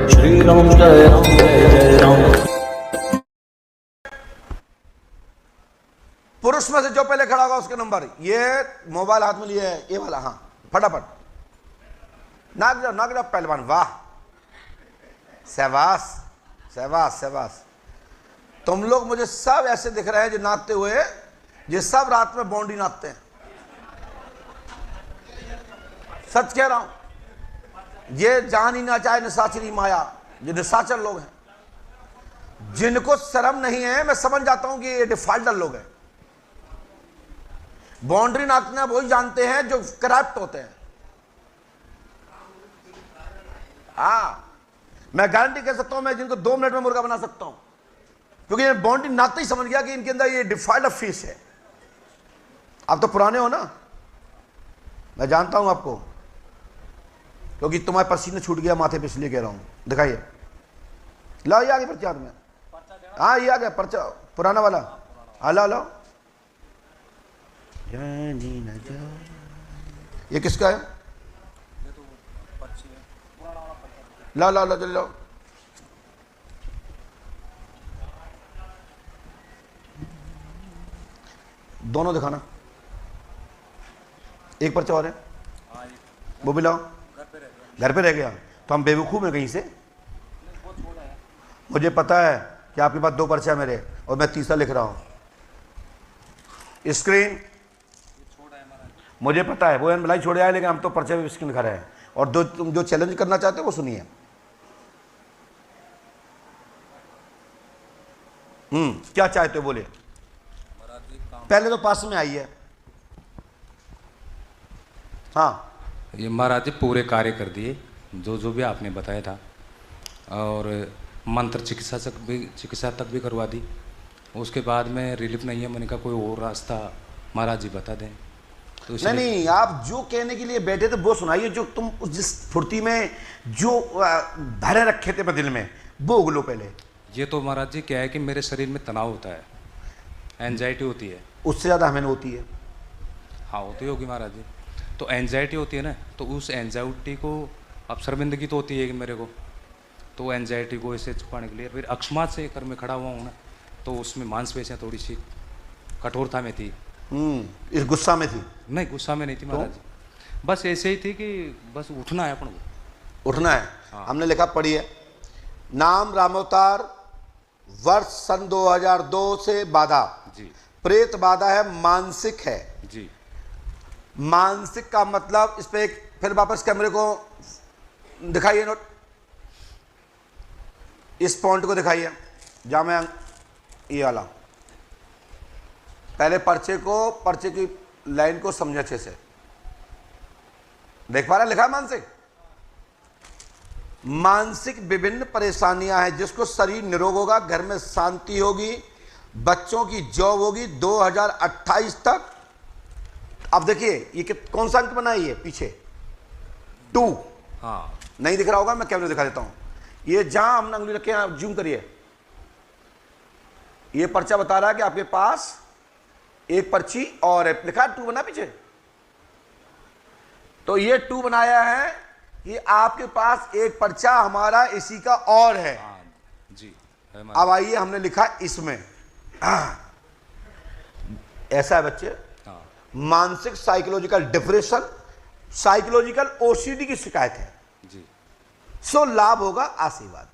श्री राम जय राम। पुरुष में से जो पहले खड़ा होगा उसके नंबर। ये मोबाइल हाथ में लिए है, ये वाला, हाँ फटाफट नाक जाओ पहलवान, वाह सहवास सहवास सहवास। तुम लोग मुझे सब ऐसे दिख रहे हैं जो नाचते हुए, ये सब रात में बाउंड्री नाचते हैं, सच कह रहा हूं। ये जान ही ना चाहे निशाचरी माया, ये निशाचर लोग हैं जिनको शर्म नहीं है। मैं समझ जाता हूं कि ये डिफाल्टर लोग हैं। बाउंड्री नाचना वही जानते हैं जो करप्ट होते हैं। हाँ, मैं गारंटी कह सकता हूं, मैं जिनको 2 मिनट में मुर्गा बना सकता हूं, क्योंकि ये बाउंड्री नाचते ही समझ गया कि इनके अंदर ये डिफाल्ट फीस है। आप तो पुराने हो ना, मैं जानता हूं आपको, क्योंकि तुम्हारे पसीने छूट गया माथे पे, इसलिए कह रहा हूं। दिखाइए, लाओ ये आगे पर्चा में। हाँ ये आ गया पर्चा, पुराना वाला। हाँ लाओ लाओ। ये किसका है? लाओ लाओ लाओ लाओ। दोनों दिखाना। एक पर्चा और है, वो भी लाओ। घर पे रह गया तो हम बेवकूफ हैं कहीं से। मुझे पता है कि आपके पास 2 पर्चे हैं मेरे, और मैं तीसरा लिख रहा हूं। स्क्रीन मुझे पता है, वो भलाई छोड़े आए, लेकिन हम तो पर्चे पे स्क्रीन लिखा रहे हैं। और तुम जो चैलेंज करना चाहते हो वो सुनिए। क्या चाहते हो बोले? पहले तो पास में आई है। हाँ, ये महाराज जी पूरे कार्य कर दिए जो जो भी आपने बताया था, और मंत्र चिकित्सा तक भी करवा दी। उसके बाद में रिलीफ नहीं है, मैंने कहा कोई और रास्ता महाराज जी बता दें। तो नहीं, आप जो कहने के लिए बैठे थे वो सुनाइए, जो तुम जिस फुर्ती में जो भरे रखे थे दिल में, वो उगलो पहले। ये तो महाराज जी क्या है कि मेरे शरीर में तनाव होता है, एंजाइटी होती है। उससे ज़्यादा हमें होती है। हाँ होती होगी महाराज जी। तो एंजाइटी होती है ना, तो उस एंजाइटी को, अब शर्मिंदगी तो होती है कि मेरे को, तो एंजाइटी को ऐसे छुपाने के लिए फिर अकस्मात से कर में खड़ा हुआ हूँ ना, तो उसमें मांसपेशियाँ थोड़ी सी कठोरता में थी। इस गुस्सा में थी? नहीं, गुस्सा में नहीं थी महाराज जी, बस ऐसे ही थी कि बस उठना है अपन को, उठना है। हाँ। हमने लिखा, पढ़िए। नाम रामावतार, वर्ष सन 2002 से बाधा जी। प्रेत बाधा है, मानसिक है जी। मानसिक का मतलब, इस पे एक फिर वापस कैमरे को दिखाइए, नोट इस पॉइंट को दिखाइए, जहां मैं ये वाला, पहले पर्चे की लाइन को समझे अच्छे से। देख पा रहे, लिखा है मानसिक। मानसिक विभिन्न परेशानियां हैं, जिसको शरीर निरोग होगा, घर में शांति होगी, बच्चों की जॉब होगी 2028 तक। अब देखिए ये कौन सा अंक बना है, ये पीछे 2। हाँ नहीं दिख रहा होगा, मैं कैमरे दिखा देता हूं। ये जहां हमने उंगली रखे, आप जूम करिए, ये पर्चा बता रहा है कि आपके पास एक पर्ची और है, लिखा 2 बना पीछे। तो ये 2 बनाया है, ये आपके पास एक पर्चा हमारा इसी का और है। हाँ जी है। अब आइए, हमने लिखा इसमें ऐसा है बच्चे, हाँ मानसिक साइकोलॉजिकल डिप्रेशन, साइकोलॉजिकल ओसीडी की शिकायत है। जी। सो लाभ होगा आशीर्वाद।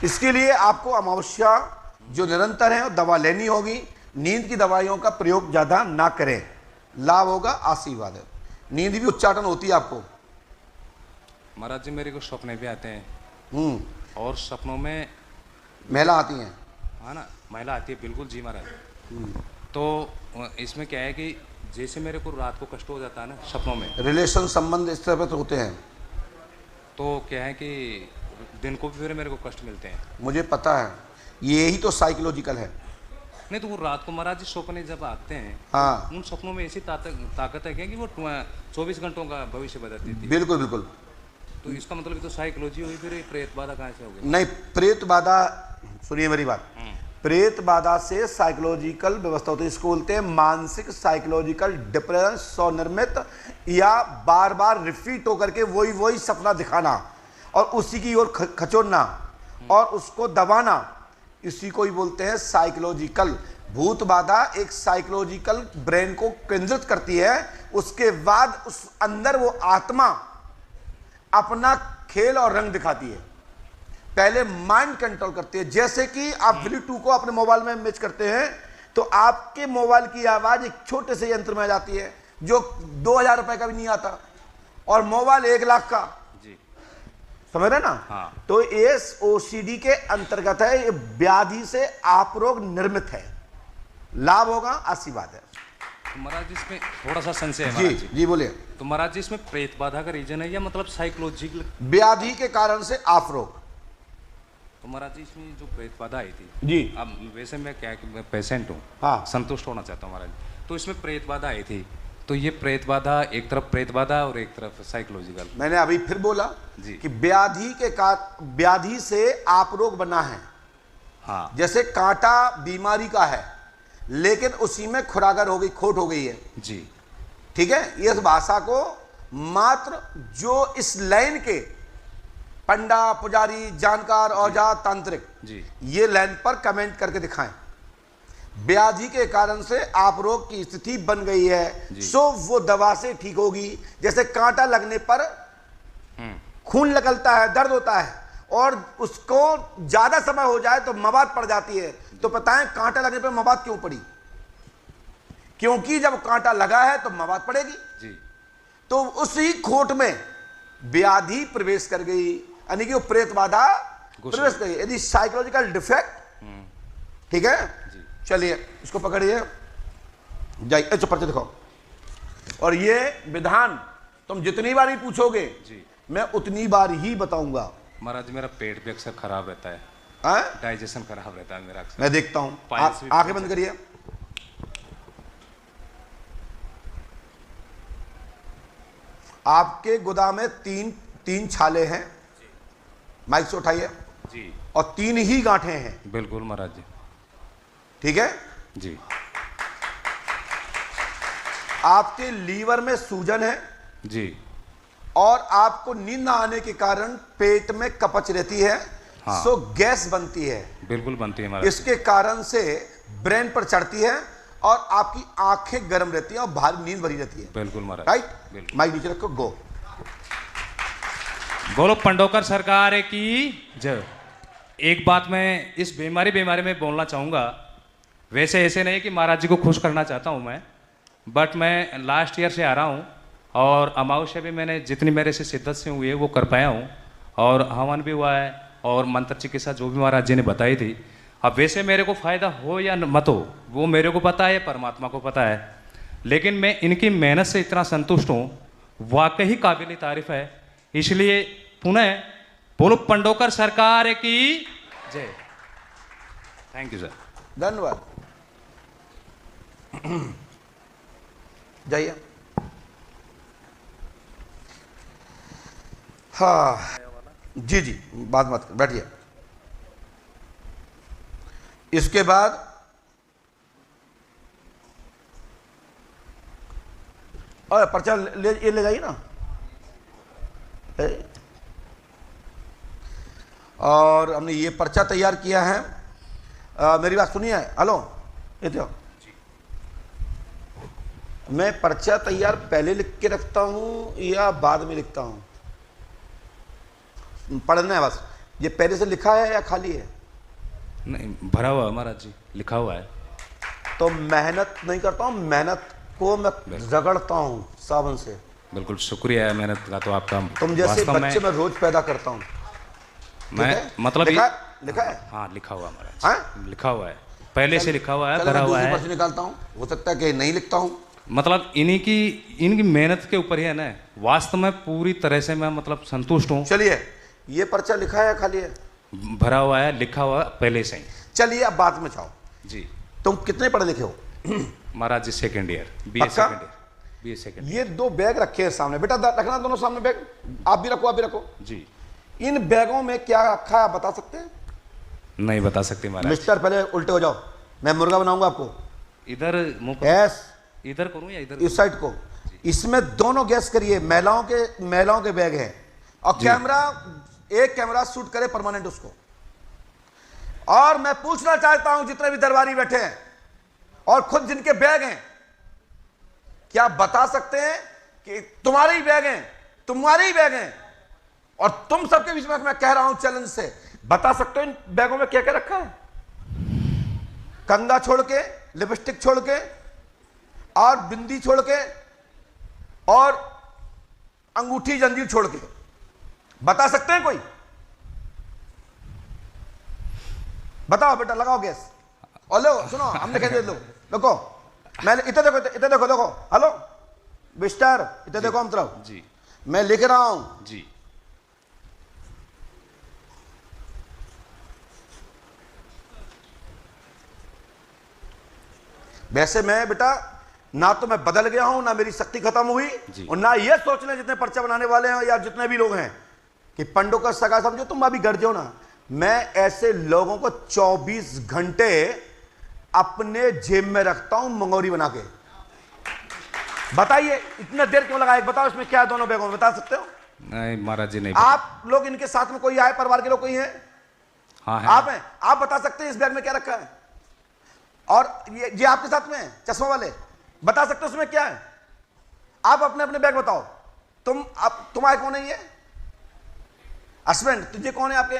इसके लिए आपको अमावस्या जो निरंतर है, दवा लेनी होगी। नींद की दवाइयों का प्रयोग ज्यादा ना करें, लाभ होगा आशीर्वाद है। नींद भी उच्चाटन होती है आपको। महाराज जी मेरे को सपने भी आते हैं, और सपनों में महिला आती हैं। हाँ ना, महिला आती है, बिल्कुल जी महाराज। तो इसमें क्या है कि जैसे मेरे को रात को कष्ट हो जाता है ना सपनों में, रिलेशन संबंध इस तरह से होते हैं, तो क्या है कि दिन को भी फिर मेरे को कष्ट मिलते हैं। मुझे पता है, यही तो साइकोलॉजिकल है। नहीं तो वो रात को महाराज जी सपने जब आते हैं, हाँ, उन सपनों में ऐसी ताकत है क्या कि वो 24 घंटों का भविष्य बताती थी। बिल्कुल बिल्कुल। तो इसका मतलब तो साइकोलॉजी हुई, फिर प्रेत बाधा कहाँ से हो गई? नहीं, प्रेत बाधा, सुनिए मेरी बात, प्रेत बाधा से साइकोलॉजिकल व्यवस्था होती है, इसको बोलते हैं मानसिक साइकोलॉजिकल डिप्रेशन, स्वनिर्मित या बार बार रिपीट होकर के वही सपना दिखाना और उसी की ओर खचोड़ना और उसको दबाना, इसी को ही बोलते हैं साइकोलॉजिकल। भूत बाधा एक साइकोलॉजिकल ब्रेन को केंद्रित करती है, उसके बाद उस अंदर वो आत्मा अपना खेल और रंग दिखाती है। पहले माइंड कंट्रोल करती है, जैसे कि आप ब्लूटूथ को अपने मोबाइल में मैच करते हैं तो आपके मोबाइल की आवाज एक छोटे से यंत्र में आ जाती है जो 2000 रुपए का भी नहीं आता और मोबाइल 1 लाख का। जी, समझ रहे ना? हाँ। तो इस ओसीडी के अंतर्गत है, ये व्याधि से आप रोग निर्मित है। लाभ होगा, आशीर्वाद है। तो महाराज इसमें थोड़ा सा संशय है जी महाराज जी। जी बोलिए। तो महाराज जी इसमें प्रेत बाधा का रीजन है या मतलब साइकोलॉजिकल? व्याधि के कारण से आप रोग। तो महाराज जी इसमें जो प्रेत बाधा आई थी जी। अब वैसे मैं क्या कि मैं पेशेंट हूँ, हाँ। संतुष्ट होना चाहता हूँ महाराज जी। तो इसमें प्रेत बाधा आई थी, तो ये प्रेत बाधा एक तरफ प्रेत बाधा और एक तरफ साइकोलॉजिकल। मैंने अभी फिर बोला जी। कि व्याधि से आप रोग बना है। हाँ जैसे कांटा बीमारी का है लेकिन उसी में खुरागर हो गई, खोट हो गई है। जी, ठीक है, इस भाषा को मात्र जो इस लाइन के पंडा, पुजारी, जानकार, औजार, तांत्रिक जी, ये लाइन पर कमेंट करके दिखाएं। व्याधि के कारण से आप रोग की स्थिति बन गई है, सो वो दवा से ठीक होगी। जैसे कांटा लगने पर खून निकलता है, दर्द होता है और उसको ज्यादा समय हो जाए तो मवाद पड़ जाती है। तो पता है कांटा लगने पर मवाद क्यों पड़ी? क्योंकि जब कांटा लगा है तो मवाद पड़ेगी जी। तो उसी खोट में व्याधि प्रवेश कर गई, यानी कि वो प्रेत बाधा प्रवेश कर गई। यदि साइकोलॉजिकल डिफेक्ट, ठीक है, चलिए इसको पकड़िए, जाइए, अच्छा पर्चे दिखाओ। और ये विधान तुम जितनी बार ही पूछोगे जी, मैं उतनी बार ही बताऊंगा। महाराज मेरा पेट भी अक्सर खराब रहता है, डाइजेशन खराब रहता है मेरा अक्सर। मैं देखता हूं। पाइल्स भी आंखें बंद करिए। आपके गुदा में तीन छाले हैं, माइक से उठाइए जी, और 3 ही गांठें हैं। बिल्कुल महाराज जी। ठीक है जी, आपके लीवर में सूजन है जी, और आपको नींद ना आने के कारण पेट में कपच रहती है। हाँ। सो गैस बनती है, बिल्कुल बनती है महाराज। इसके कारण से ब्रेन पर चढ़ती है और आपकी आंखें गर्म रहती हैं और भारी नींद भरी रहती है। बिल्कुल महाराज, राइट? बिल्कुल। माइक नीचे रखो, गो। बोलो पंडोकर सरकार की जय। एक बात मैं इस बीमारी में बोलना चाहूँगा, वैसे ऐसे नहीं कि महाराज जी को खुश करना चाहता हूँ मैं, बट मैं लास्ट ईयर से आ रहा हूँ और अमावस्या भी मैंने जितनी मेरे से शिद्दत से हुई है वो कर पाया हूँ और हवन भी हुआ है और मंत्र चिकित्सा जो भी महाराज जी ने बताई थी। अब वैसे मेरे को फ़ायदा हो या मत हो वो मेरे को पता है, परमात्मा को पता है, लेकिन मैं इनकी मेहनत से इतना संतुष्ट हूँ, वाकई काबिल तारीफ है। इसलिए पुनः बोलो पंडोकर सरकार की जय। Thank you sir. धन्यवाद। जाइए। हाँ जी जी, बात मत कर, बैठिए। इसके बाद और पर्चा ये ले जाइए ना। और हमने ये पर्चा तैयार किया है। मेरी बात सुनिए, हेलो, ये देखो, मैं पर्चा तैयार पहले लिख के रखता हूँ या बाद में लिखता हूँ? पढ़ना है बस। ये पहले से लिखा है या खाली है? नहीं, भरा हुआ है महाराज जी, लिखा हुआ है। तो मेहनत नहीं करता हूँ, मेहनत को मैं रगड़ता हूँ साबुन से। बिल्कुल शुक्रिया है मेहनत का तो आपका। तुम जैसे वास्तव बच्चे मैं रोज पैदा करता हूँ। मैं मतलब लिखा है? हाँ लिखा हुआ महाराज, हाँ? लिखा हुआ है, पहले से लिखा हुआ है, चलो भरा मैं हुआ दूसरी है। पर्ची निकालता हूँ, हो सकता है कि नहीं लिखता हूँ। मतलब इनकी मेहनत के ऊपर ही है ना, वास्तव में पूरी तरह से मैं मतलब संतुष्ट हूँ। चलिए, ये पर्चा लिखा है या खाली है? भरा हुआ है, लिखा हुआ है पहले से ही। चलिए अब बात में जाओ। जी। तुम कितने पढ़े लिखे हो? महाराज जी सेकेंड ईयर, बीए पक्का? Second year, BA second. ये 2 बैग रखे हैं सामने, बेटा रखना दोनों सामने बैग। आप भी रखो, आप भी रखो जी। इन बैगों में क्या रखा है, बता सकते हैं? नहीं बता सकते महाराज। मिस्टर पहले उल्टे हो जाओ, मैं मुर्गा बनाऊंगा आपको। इधर मुंह पर गैस इधर करूं या इधर? इस साइड को। इसमें दोनों गैस करिए, महिलाओं के बैग हैं और कैमरा, एक कैमरा शूट करे परमानेंट उसको। और मैं पूछना चाहता हूं जितने भी दरबारी बैठे हैं और खुद जिनके बैग हैं, क्या बता सकते हैं कि तुम्हारे ही बैग हैं, तुम्हारे ही बैग हैं, और तुम सबके बीच में मैं कह रहा हूं चैलेंज से, बता सकते हो इन बैगों में क्या क्या रखा है? कंगा छोड़ के, लिपस्टिक छोड़ के, और बिंदी छोड़ के, और अंगूठी जंजीर छोड़ के, बता सकते हैं कोई? बताओ बेटा, लगाओ गैस और लो, सुनो, हमने कह दिया, लो देखो, मैंने इतने देखो, इतने देखो, देखो, हेलो मिस्टर, इतने देखो हम तरफ जी, मैं लिख रहा हूं जी। वैसे मैं बेटा ना तो मैं बदल गया हूं, ना मेरी शक्ति खत्म हुई, और ना ये सोच लें जितने पर्चा बनाने वाले हैं या जितने भी लोग हैं कि पंडों का सगा समझो, तुम अभी घर जाओ ना। मैं ऐसे लोगों को 24 घंटे अपने जेब में रखता हूं मंगोरी बना के। बताइए इतना देर क्यों लगा? बताओ इसमें क्या है दोनों बैगों में, बता सकते हो? नहीं महाराज जी, नहीं। आप लोग इनके साथ में कोई आए, परिवार के लोग कोई हैं? हाँ है। आप हैं, आप बता सकते हैं इस बैग में क्या रखा है? और ये आपके साथ में है चश्मा वाले, बता सकते हो उसमें क्या है? आप अपने अपने बैग बताओ। तुम्हारे कौन है? ये हस्बैंड, तुझे कौन है आपके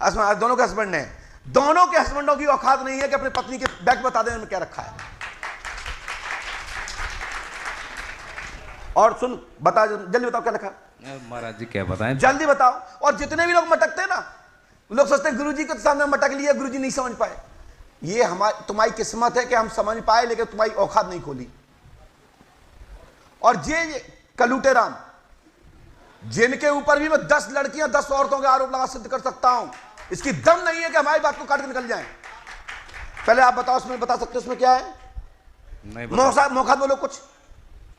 हस्बैंड? दोनों के हस्बैंड हैं। दोनों के हस्बैंडों की औकात नहीं है कि अपनी पत्नी के बैग बता दें में क्या रखा है। और सुन, बता, जल्दी बताओ क्या रखा है? महाराज जी क्या बताएं, जल्दी बताओ। और जितने भी लोग मटकते हैं ना, लोग सोचते हैं गुरुजी के सामने मटक लिया, गुरुजी नहीं समझ पाए। ये तुम्हारी किस्मत है कि हम समझ पाए, लेकिन तुम्हारी औकात नहीं खोली। और ये कलूटे राम, जिनके ऊपर भी मैं 10 लड़कियां 10 औरतों के आरोप लगा सिद्ध कर सकता हूं, इसकी दम नहीं है कि हमारी बात को काट के निकल जाए। पहले आप बताओ, उसमें बता सकते हो उसमें क्या है? नहीं मौका बोलो कुछ।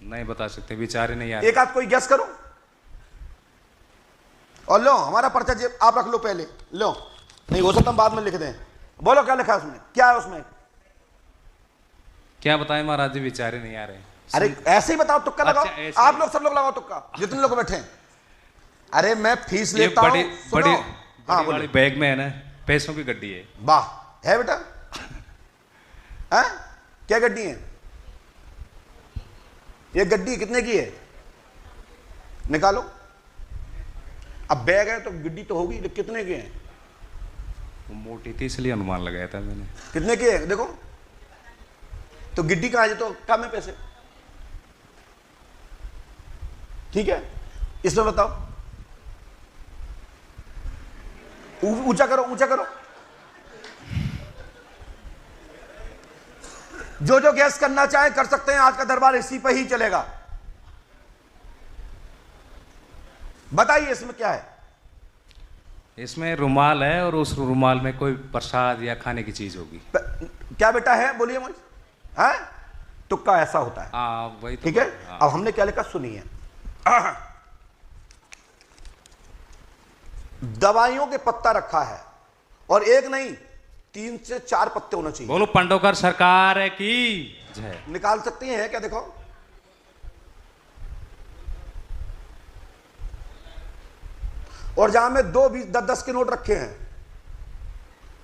नहीं बता सकते, विचार ही नहीं आ रहे। एक आध कोई गैस करो। और लो हमारा पर्चा जेब आप रख लो पहले, लो, नहीं हो सकता हम बाद में लिख दें। बोलो क्या लिखा है उसमें, क्या है उसमें? क्या बताएं महाराज जी, विचार ही नहीं आ रहे। अरे ऐसे ही बताओ, तुक्का लगाओ। अच्छा, आप लोग सब लोग लगाओ तुक्का, जितने लोग बैठे हैं। अरे मैं फीस ये लेता हूं। बड़ी हाँ, वाली बैग में है ना, पैसों की गड्डी है। वाह, है बेटा? है क्या गड्डी है? ये गड्डी कितने की है? निकालो। अब बैग है तो गड्डी तो होगी, तो कितने के हैं? वो मोटी थी इसलिए अनुमान लगाया था मैंने। कितने के है देखो तो, गिड्डी कहां है? तो कम है पैसे, ठीक है। इसमें बताओ, ऊंचा करो, ऊंचा करो। जो जो गैस करना चाहे कर सकते हैं, आज का दरबार इसी पे ही चलेगा। बताइए इसमें क्या है? इसमें रुमाल है और उस रुमाल में कोई प्रसाद या खाने की चीज होगी। क्या बेटा है? बोलिए मुझे। है तुक्का ऐसा होता है। हाँ वही तो, ठीक है। हाँ। अब हमने क्या लिखा सुनिए। दवाइयों के पत्ता रखा है, और एक नहीं 3 से 4 पत्ते होना चाहिए। बोलो पंडोकर सरकार है की जय। निकाल सकती हैं क्या? देखो, और जहां में 2 20 10 के नोट रखे हैं,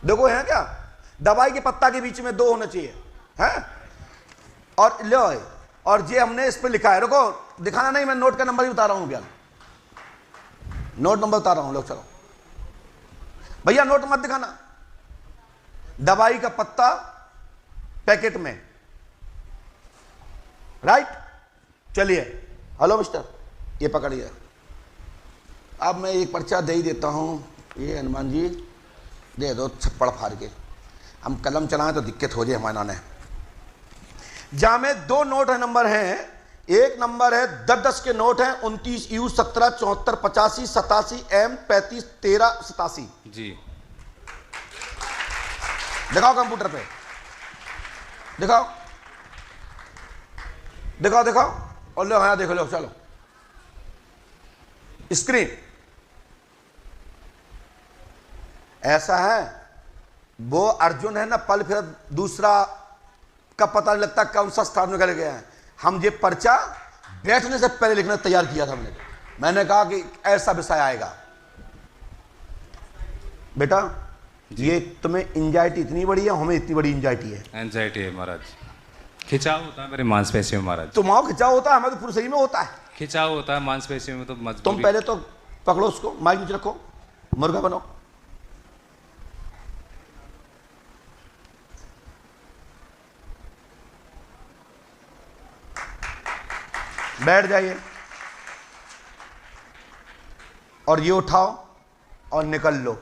देखो हैं क्या? दवाई के पत्ता के बीच में 2 होना चाहिए, हैं? और लो, और ये हमने इस पे लिखा है, रुको दिखाना नहीं, मैं नोट का नंबर ही बता रहा हूं भैया, नोट नंबर बता रहा हूं लोग। चलो भैया नोट मत दिखाना। दवाई का पत्ता पैकेट में, राइट? चलिए, हेलो मिस्टर, ये पकड़िए। अब मैं एक पर्चा दे ही देता हूं, ये हनुमान जी दे दो छप्पड़ फाड़ के, हम कलम चलाएं तो दिक्कत हो जाए हमारे नाने। जहां में 2 नोट है, नंबर हैं, एक नंबर है 10 के नोट हैं, 29 U 17 74 85 87 M 35 13 87 जी। दिखाओ कंप्यूटर पे, दिखाओ दिखाओ दिखाओ, और लो हाँ देखो, लो चलो स्क्रीन। ऐसा है वो अर्जुन है ना, पल फिर दूसरा का पता नहीं लगता कौन सा स्थान निकल गया है। हम ये पर्चा बैठने से पहले लिखना तैयार किया था हमने। मैंने कहा कि ऐसा विषय आएगा बेटा, ये तुम्हें एंजाइटी इतनी बड़ी है, हमें इतनी बड़ी एंजाइटी है। एंजाइटी है महाराज, खिंचाव होता है मेरे मांसपेशियों में महाराज। तुम्हारा खिंचाव होता है, हमें तो पूरे शरीर में होता है। खिंचाव होता है मांसपेशियों में, तो मजबूरी। तुम पहले तो पकड़ो उसको, माइक नीचे रखो, मुर्गा बनो। बैठ जाइए और ये उठाओ और निकल लो।